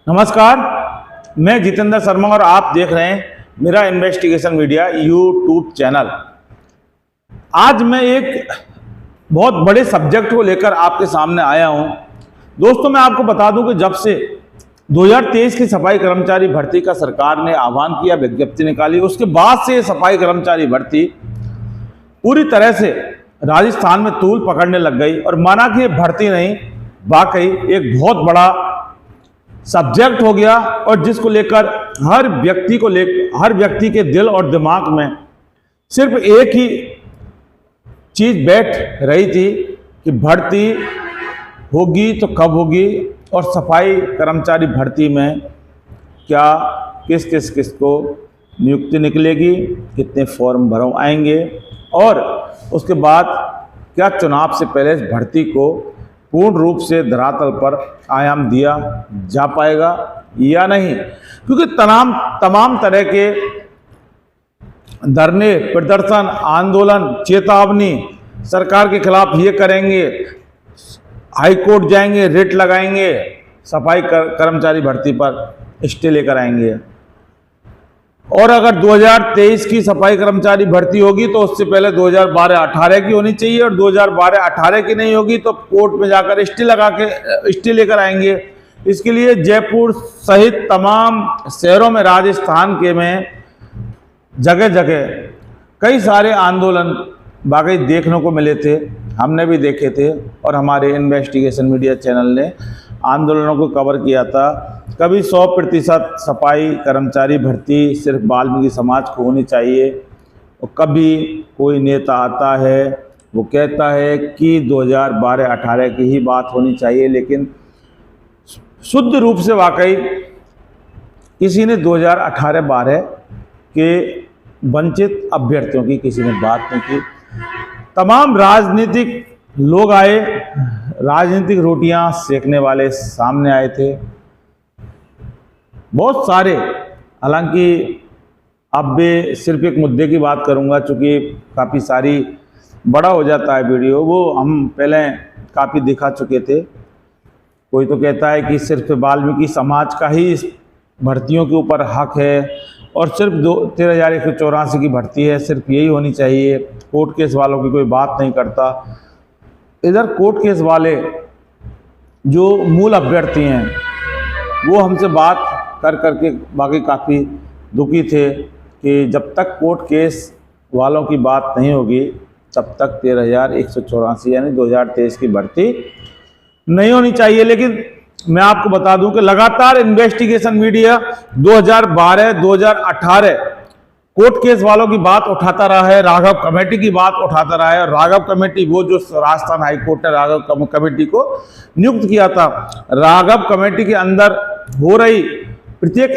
नमस्कार, मैं जितेंद्र शर्मा और आप देख रहे हैं मेरा इन्वेस्टिगेशन मीडिया यूट्यूब चैनल। आज मैं एक बहुत बड़े सब्जेक्ट को लेकर आपके सामने आया हूं। दोस्तों, मैं आपको बता दूं कि जब से 2023 की सफाई कर्मचारी भर्ती का सरकार ने आह्वान किया, विज्ञप्ति निकाली, उसके बाद से सफाई कर्मचारी भर्ती पूरी तरह से राजस्थान में तूल पकड़ने लग गई और माना कि ये भर्ती नहीं, वाकई एक बहुत बड़ा सब्जेक्ट हो गया और जिसको लेकर हर व्यक्ति के दिल और दिमाग में सिर्फ एक ही चीज बैठ रही थी कि भर्ती होगी तो कब होगी और सफाई कर्मचारी भर्ती में क्या किस को नियुक्ति निकलेगी, कितने फॉर्म भरो आएंगे और उसके बाद क्या चुनाव से पहले इस भर्ती को पूर्ण रूप से धरातल पर आयाम दिया जा पाएगा या नहीं। क्योंकि तमाम तरह के धरने, प्रदर्शन, आंदोलन, चेतावनी सरकार के खिलाफ ये करेंगे, हाई कोर्ट जाएंगे, रिट लगाएंगे, सफाई कर्मचारी भर्ती पर स्टे लेकर आएंगे। और अगर 2023 की सफाई कर्मचारी भर्ती होगी तो उससे पहले 2012-18 की होनी चाहिए और 2012-18 की नहीं होगी तो कोर्ट में जाकर स्टे लेकर आएंगे। इसके लिए जयपुर सहित तमाम शहरों में, राजस्थान के में जगह जगह कई सारे आंदोलन वाकई देखने को मिले थे, हमने भी देखे थे और हमारे इन्वेस्टिगेशन मीडिया चैनल ने आंदोलनों को कवर किया था। कभी 100% सफाई कर्मचारी भर्ती सिर्फ वाल्मीकि समाज को होनी चाहिए और कभी कोई नेता आता है वो कहता है कि 2012-18 की ही बात होनी चाहिए, लेकिन शुद्ध रूप से वाकई किसी ने 2018-12 के वंचित अभ्यर्थियों की किसी ने बात नहीं की। तमाम राजनीतिक लोग आए, राजनीतिक रोटियां सेकने वाले सामने आए थे, बहुत सारे। हालांकि अब भी सिर्फ एक मुद्दे की बात करूंगा, चूँकि काफ़ी सारी बड़ा हो जाता है वीडियो, वो हम पहले काफ़ी दिखा चुके थे। कोई तो कहता है कि सिर्फ वाल्मीकि समाज का ही इस भर्तियों के ऊपर हक है और सिर्फ 13,184 की भर्ती है, सिर्फ यही होनी चाहिए, कोर्ट केस वालों की कोई बात नहीं करता। इधर कोर्ट केस वाले जो मूल अभ्यर्थी हैं वो हमसे बात कर करके बाकी काफ़ी दुखी थे कि जब तक कोर्ट केस वालों की बात नहीं होगी तब तक 13,184 यानी 2023 की भर्ती नहीं होनी चाहिए। लेकिन मैं आपको बता दूं कि लगातार इन्वेस्टिगेशन मीडिया 2012-2018 कोर्ट केस वालों की बात उठाता रहा है, राघव कमेटी की बात उठाता रहा है। और राघव कमेटी, वो जो राजस्थान हाई कोर्ट ने राघव कमेटी को नियुक्त किया था, राघव कमेटी के अंदर हो रही प्रत्येक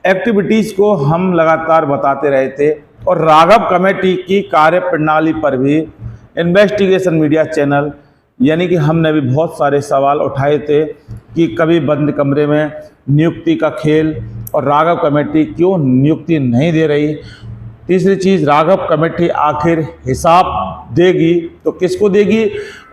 एक्टिविटीज को हम लगातार बताते रहे थे और राघव कमेटी की कार्य प्रणाली पर भी इन्वेस्टिगेशन मीडिया चैनल यानी कि हमने भी बहुत सारे सवाल उठाए थे कि कभी बंद कमरे में नियुक्ति का खेल और राघव कमेटी क्यों नियुक्ति नहीं दे रही। तीसरी चीज़, राघव कमेटी आखिर हिसाब देगी तो किसको देगी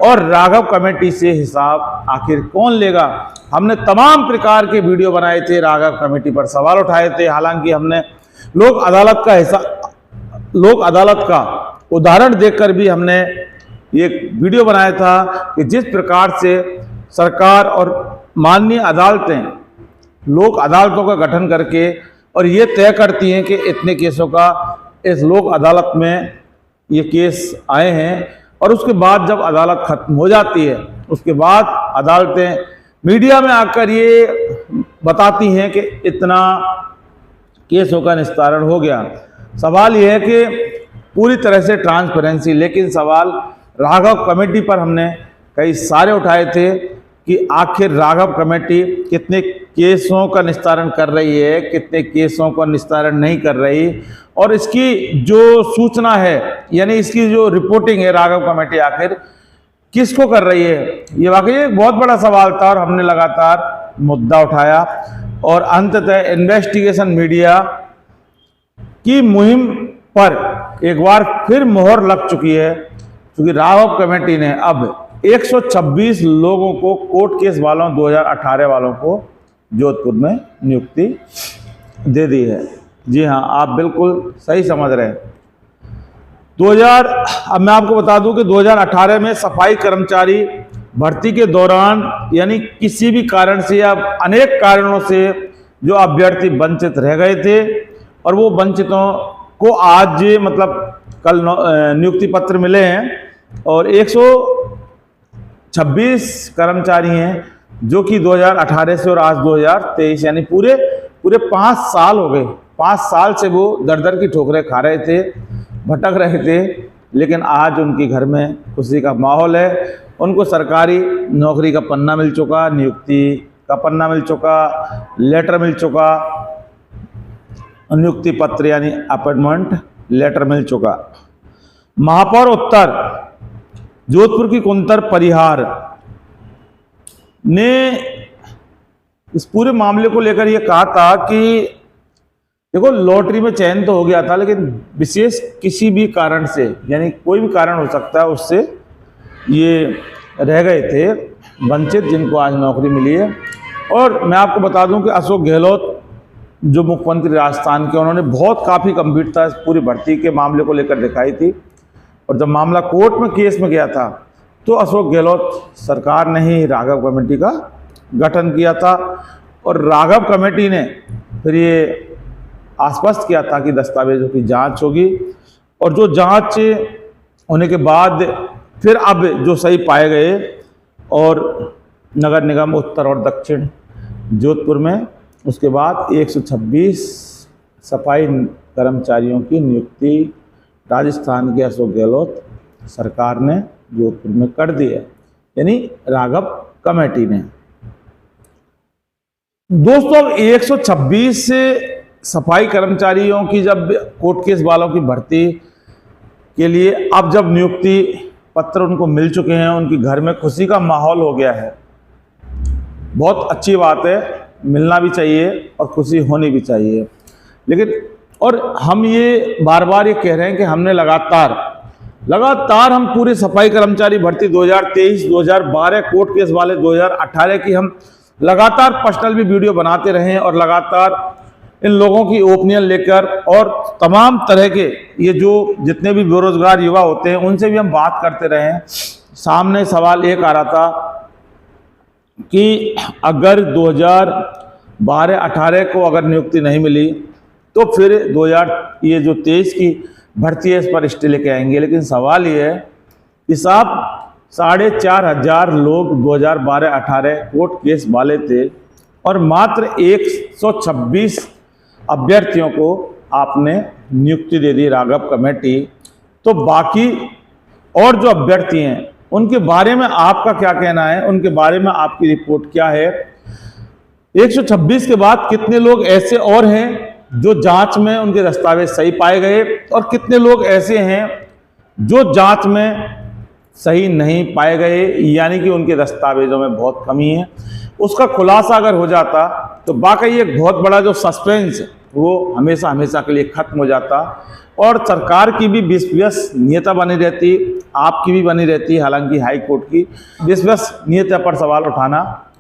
और राघव कमेटी से हिसाब आखिर कौन लेगा। हमने तमाम प्रकार के वीडियो बनाए थे, राघव कमेटी पर सवाल उठाए थे। हालांकि हमने लोक अदालत का उदाहरण देखकर भी हमने एक वीडियो बनाया था कि जिस प्रकार से सरकार और माननीय अदालतें लोक अदालतों का गठन करके और ये तय करती हैं कि इतने केसों का इस लोक अदालत में ये केस आए हैं और उसके बाद जब अदालत खत्म हो जाती है उसके बाद अदालतें मीडिया में आकर ये बताती हैं कि इतना केसों का निस्तारण हो गया। सवाल ये है कि पूरी तरह से ट्रांसपेरेंसी, लेकिन सवाल राघव कमेटी पर हमने कई सारे उठाए थे कि आखिर राघव कमेटी कितने केसों का निस्तारण कर रही है, कितने केसों का निस्तारण नहीं कर रही और इसकी जो सूचना है यानी इसकी जो रिपोर्टिंग है राघव कमेटी आखिर किसको कर रही है। ये वाकई एक बहुत बड़ा सवाल था और हमने लगातार मुद्दा उठाया और अंततः इन्वेस्टिगेशन मीडिया की मुहिम पर एक बार फिर मोहर लग चुकी है, क्योंकि राघव कमेटी ने अब 126 लोगों को कोर्ट केस वालों 2018 वालों को जोधपुर में नियुक्ति दे दी है। जी हाँ, आप बिल्कुल सही समझ रहे हैं। अब मैं आपको बता दूं कि 2018 में सफाई कर्मचारी भर्ती के दौरान यानी किसी भी कारण से या अनेक कारणों से जो अभ्यर्थी वंचित रह गए थे और वो वंचितों को आज मतलब कल नियुक्ति पत्र मिले हैं और 126 कर्मचारी हैं जो कि 2018 से और आज 2023 यानी पूरे 5 साल हो गए। 5 साल से वो दर दर की ठोकरें खा रहे थे, भटक रहे थे, लेकिन आज उनके घर में खुशी का माहौल है। उनको सरकारी नौकरी का पन्ना मिल चुका, नियुक्ति का पन्ना मिल चुका, लेटर मिल चुका, नियुक्ति पत्र यानी अपॉइंटमेंट लेटर मिल चुका। महापौर उत्तर जोधपुर की कुंतर परिहार ने इस पूरे मामले को लेकर यह कहा था कि देखो, लॉटरी में चयन तो हो गया था, लेकिन विशेष किसी भी कारण से यानी कोई भी कारण हो सकता है उससे ये रह गए थे वंचित, जिनको आज नौकरी मिली है। और मैं आपको बता दूं कि अशोक गहलोत जो मुख्यमंत्री राजस्थान के, उन्होंने काफ़ी गंभीरता इस पूरी भर्ती के मामले को लेकर दिखाई थी। और जब मामला कोर्ट में केस में गया था तो अशोक गहलोत सरकार ने ही राघव कमेटी का गठन किया था और राघव कमेटी ने फिर ये आश्वस्त किया था कि दस्तावेजों की जांच होगी और जो जांच होने के बाद फिर अब जो सही पाए गए और नगर निगम उत्तर और दक्षिण जोधपुर में उसके बाद 126 सफाई कर्मचारियों की नियुक्ति राजस्थान के अशोक गहलोत सरकार ने जोधपुर में कर दी है, यानी राघव कमेटी ने। दोस्तों, अब 126 सफाई कर्मचारियों की जब कोर्ट केस वालों की भर्ती के लिए अब जब नियुक्ति पत्र उनको मिल चुके हैं, उनके घर में खुशी का माहौल हो गया है। बहुत अच्छी बात है, मिलना भी चाहिए और खुशी होनी भी चाहिए। लेकिन और हम ये बार बार ये कह रहे हैं कि हमने लगातार हम पूरे सफाई कर्मचारी भर्ती 2023, 2012 कोर्ट केस वाले 2018 की हम लगातार पर्सनल भी वीडियो बनाते रहे हैं और लगातार इन लोगों की ओपिनियन लेकर और तमाम तरह के ये जो जितने भी बेरोजगार युवा होते हैं उनसे भी हम बात करते रहे हैं। सामने सवाल एक आ रहा था कि अगर 2012-18 को अगर नियुक्ति नहीं मिली तो फिर 2023 की भर्ती है, इस पर स्टे लेके आएंगे। लेकिन सवाल ये है कि साहब 4,500 लोग 2012-18 कोर्ट केस वाले थे और मात्र 126 अभ्यर्थियों को आपने नियुक्ति दे दी राघव कमेटी। तो बाकी और जो अभ्यर्थी हैं उनके बारे में आपका क्या कहना है, उनके बारे में आपकी रिपोर्ट क्या है? 126 के बाद कितने लोग ऐसे और हैं जो जांच में उनके दस्तावेज सही पाए गए और कितने लोग ऐसे हैं जो जांच में सही नहीं पाए गए, यानी कि उनके दस्तावेजों में बहुत कमी है? उसका खुलासा अगर हो जाता तो वाकई एक बहुत बड़ा जो सस्पेंस वो हमेशा के लिए खत्म हो जाता और सरकार की भी विश्वसनीयता बनी रहती, आपकी भी बनी रहती। हालांकि हाई कोर्ट की विश्वसनीयता पर सवाल उठाना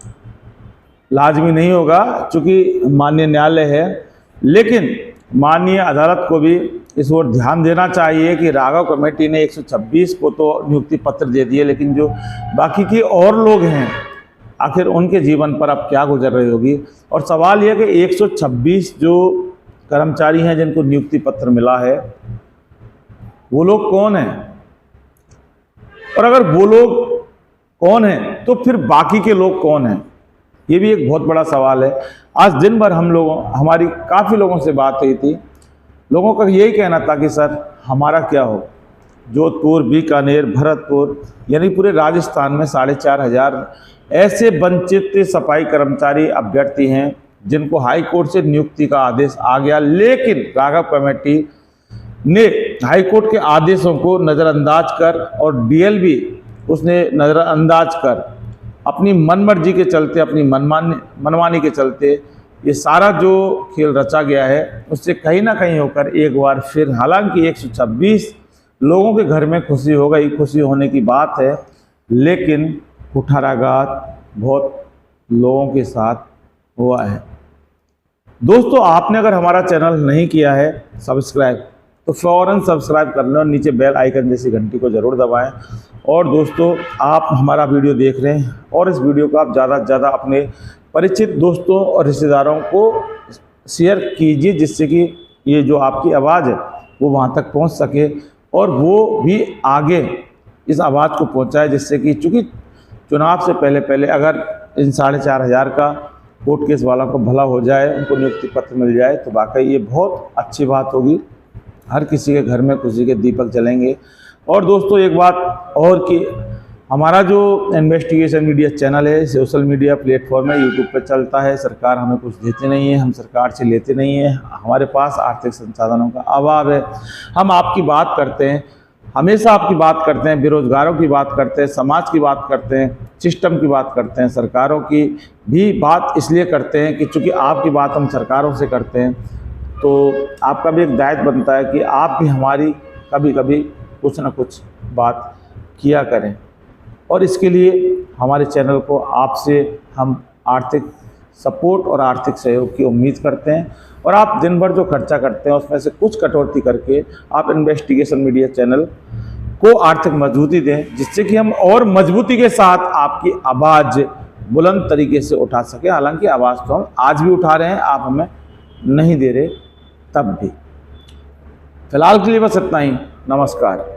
लाजमी नहीं होगा चूंकि माननीय न्यायालय है, लेकिन माननीय अदालत को भी इस ओर ध्यान देना चाहिए कि राघव कमेटी ने 126 को तो नियुक्ति पत्र दे दिए, लेकिन जो बाकी के और लोग हैं आखिर उनके जीवन पर अब क्या गुजर रही होगी। और सवाल यह कि 126 जो कर्मचारी हैं जिनको नियुक्ति पत्र मिला है वो लोग कौन हैं, और अगर वो लोग कौन हैं तो फिर बाकी के लोग कौन हैं, ये भी एक बहुत बड़ा सवाल है। आज दिन भर हमारी काफ़ी लोगों से बात हुई थी। लोगों का यही कहना था कि सर हमारा क्या हो। जोधपुर, बीकानेर, भरतपुर यानी पूरे राजस्थान में 4,500 ऐसे वंचित सफाई कर्मचारी अभ्यर्थी हैं जिनको हाई कोर्ट से नियुक्ति का आदेश आ गया, लेकिन राघव कमेटी ने हाई कोर्ट के आदेशों को नज़रअंदाज कर और डीएलबी उसने नज़रअंदाज कर अपनी मनमर्जी के चलते, अपनी मनमानी के चलते ये सारा जो खेल रचा गया है उससे कहीं ना कहीं होकर एक बार फिर, हालांकि 126 लोगों के घर में खुशी हो गई, खुशी होने की बात है, लेकिन कुठाराघात बहुत लोगों के साथ हुआ है। दोस्तों, आपने अगर हमारा चैनल नहीं किया है सब्सक्राइब, तो फ़ौरन सब्सक्राइब कर लें और नीचे बेल आइकन जैसी घंटी को ज़रूर दबाएं। और दोस्तों, आप हमारा वीडियो देख रहे हैं और इस वीडियो को आप ज़्यादा से ज़्यादा अपने परिचित दोस्तों और रिश्तेदारों को शेयर कीजिए, जिससे कि ये जो आपकी आवाज़ है वो वहाँ तक पहुँच सके और वो भी आगे इस आवाज़ को पहुँचाए, जिससे कि चूँकि चुनाव से पहले अगर इन 4,500 का कोर्ट केस वालों को भला हो जाए, उनको नियुक्ति पत्र मिल जाए, तो वाकई ये बहुत अच्छी बात होगी। हर किसी के घर में खुशी के दीपक जलेंगे। और दोस्तों, एक बात और कि हमारा जो इन्वेस्टिगेशन मीडिया चैनल है सोशल मीडिया प्लेटफॉर्म है, यूट्यूब पर चलता है। सरकार हमें कुछ देती नहीं है, हम सरकार से लेते नहीं हैं। हमारे पास आर्थिक संसाधनों का अभाव है। हम आपकी बात करते हैं, हमेशा आपकी बात करते हैं, बेरोजगारों की बात करते हैं, समाज की बात करते हैं, सिस्टम की बात करते हैं, सरकारों की भी बात इसलिए करते हैं कि चूँकि आपकी बात हम सरकारों से करते हैं, तो आपका भी एक दायित्व बनता है कि आप भी हमारी कभी कभी कुछ ना कुछ बात किया करें। और इसके लिए हमारे चैनल को आपसे हम आर्थिक सपोर्ट और आर्थिक सहयोग की उम्मीद करते हैं। और आप दिन भर जो खर्चा करते हैं उसमें से कुछ कटौती करके आप इन्वेस्टिगेशन मीडिया चैनल को आर्थिक मजबूती दें, जिससे कि हम और मजबूती के साथ आपकी आवाज़ बुलंद तरीके से उठा सकें। हालांकि आवाज़ तो हम आज भी उठा रहे हैं, आप हमें नहीं दे रहे तब भी। फिलहाल के लिए बस इतना ही। नमस्कार।